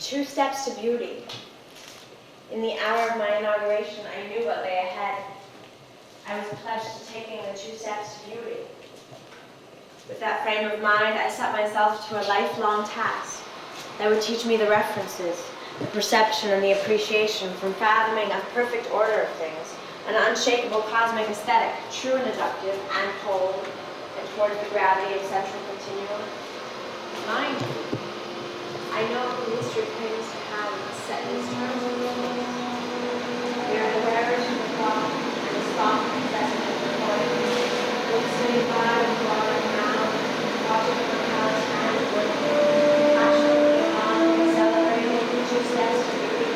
2 steps to beauty. In the hour of my inauguration, I knew what lay ahead. I was pledged to taking the 2 steps to beauty. With that frame of mind, I set myself to a lifelong task that would teach me the references, the perception and the appreciation from fathoming a perfect order of things, an unshakable cosmic aesthetic, true and deductive and cold, and towards the gravity of central continuum. Mind you, I know who history claims to have set these terms of things. We are the wearers from the clock and the soft possession of the coin, both sitting by with water in mouth, watching the palace hand working, passionately on, celebrating the 2 steps to beauty.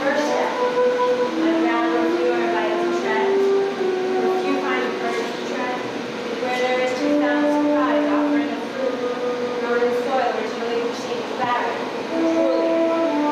First step, when ground or few are invited to tread, or few find the courage to tread, is where there is 2,000 pride offering a fruit, grown in soil originally perceived as barren, truly,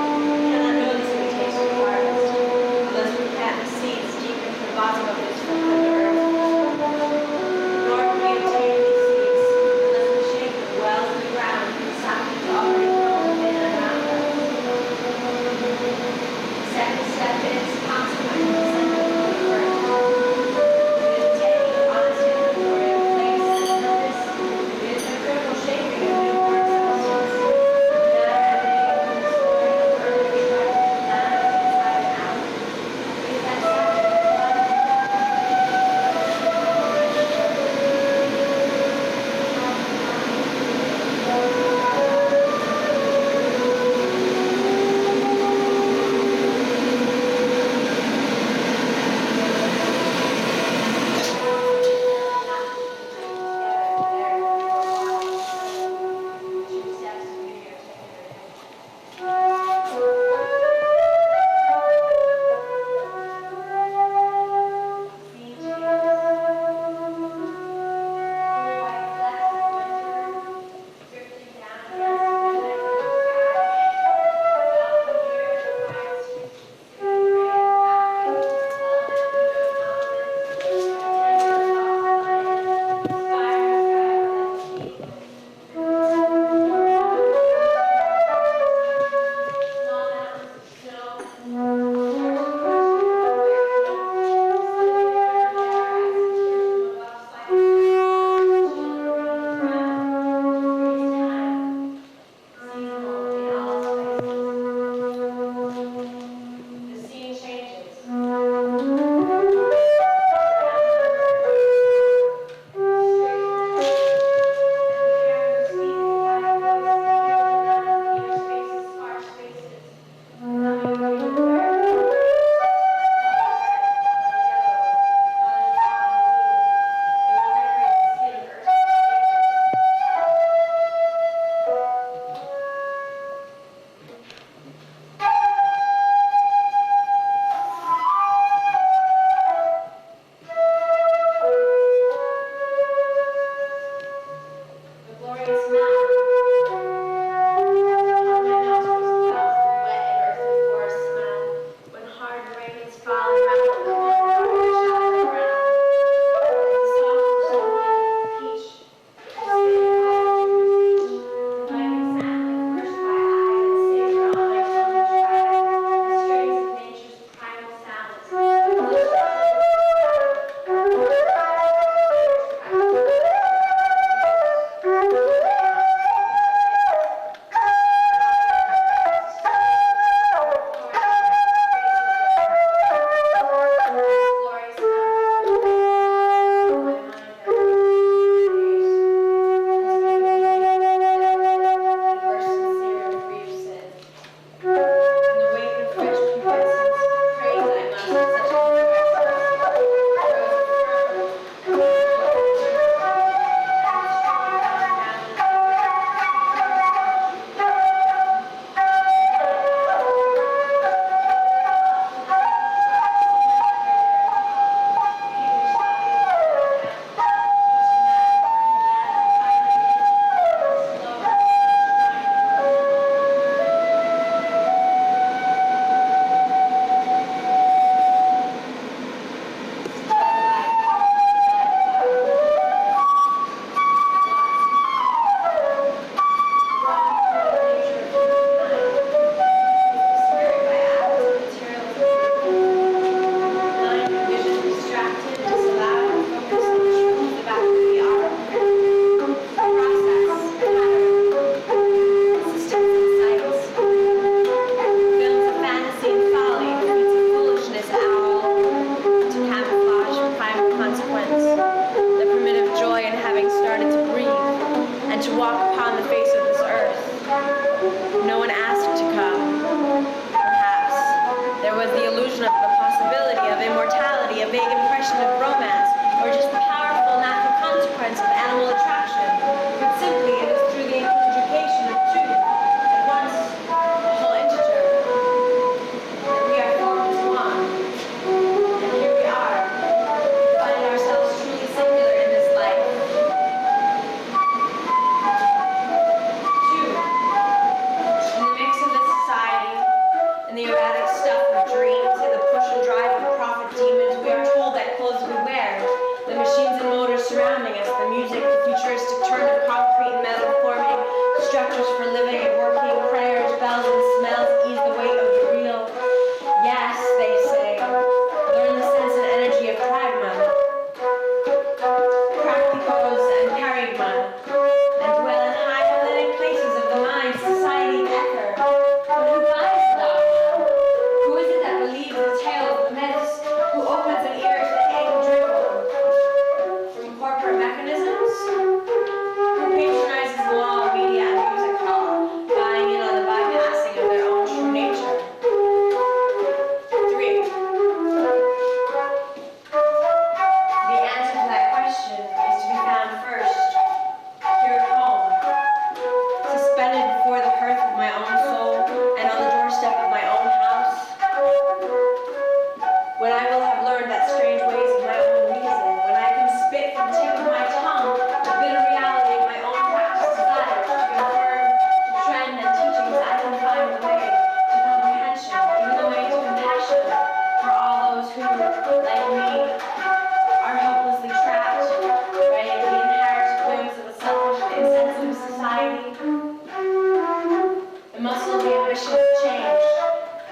the face of this earth. No one asked to come. Perhaps there was the illusion of the possibility of immortality, a vague impression of romance, or just the powerful natural consequence of animal attraction. But simply it is through the conjugation of two, at once a whole integer, that we are formed as one. And here we are, finding ourselves truly singular in this life. Two, in the mix of this society, in the erratic stuff of dreams, in the push and drive of profit demons, we are told that clothes we wear, the machines and motors surrounding us, the music, the futuristic turn of concrete and metal forming structures for living and working, prayers, bells, and smells ease the weight of the real. Yes, they say, learn the sense and energy of pragma, practicos and parigma, and dwell in high hellenic places of the mind, society, and ether. But who buys the dogma? Who is it that believes the tale of the myths? Who opens an ear to the egg dribble from corporate mechanisms? Who patronizes the law, media, and music hall, buying in on the bypassing of their own true nature? 3. The answer to that question is to be found first, here at home, suspended before the hearth of my own soul and on the doorstep of my own house, when I will have learned that strange ways of my own reason, when I can spit from the tip of my tongue the bitter reality of my own past desires to confirm, to trend, and teachings I can find the way to comprehension, even the way to compassion for all those who, like me, are helplessly trapped by the inherited whims of a selfish and insensitive society. The muscle of the ambition to change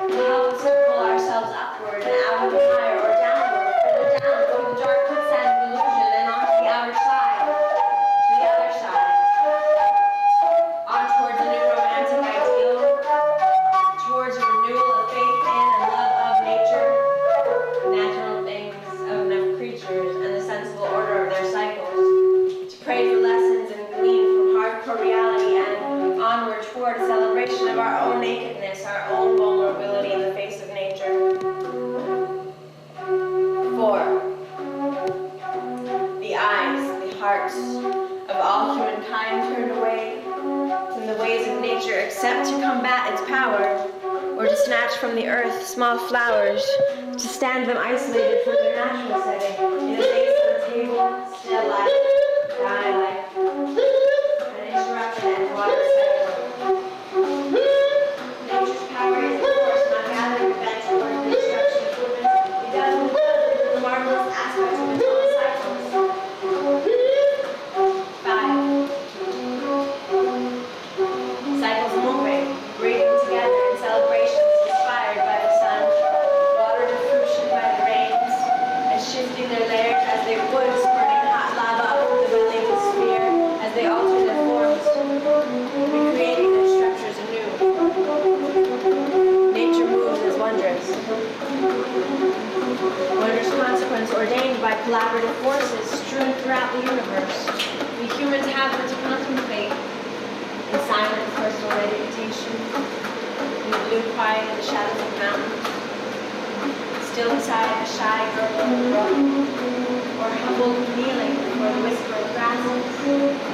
will help us to pull ourselves upward and out of the fire, or downward, further down through the dark quicksand of illusion and onto the outer side, to the other side, on towards a new romantic ideal, towards a renewal of faith in and love of nature, natural things of enough creatures, and the sensible order of their cycles, to praise the lessons and glean from hardcore reality, and onward toward a celebration of our own nakedness, our own vulnerability in the face of nature. 4. The eyes, the hearts of all humankind turned away from the ways of nature, except to combat its power, or to snatch from the earth small flowers, to stand them isolated from their natural setting, in a vase on a table, still life, die life, an interrupted and water cycle. Nature's power is, of course, not gathering events towards the destruction of humans. It does the marvelous aspects of its own cycles. 5. Cycles moving, breathing together in celebrations inspired by the sun, watered to fruition by the rains, and shifting their layers as they would, spurting hot lava up from the belly of the sphere as they alter their forms, recreating their structures anew. Nature moves as wondrous. Wondrous consequence ordained by collaborative forces strewn throughout the universe. We humans have but to contemplate in silent personal meditation, in the blue quiet of the shadows of mountains, still beside a shy girl on the brook, or humbled kneeling before the whisper of grasses.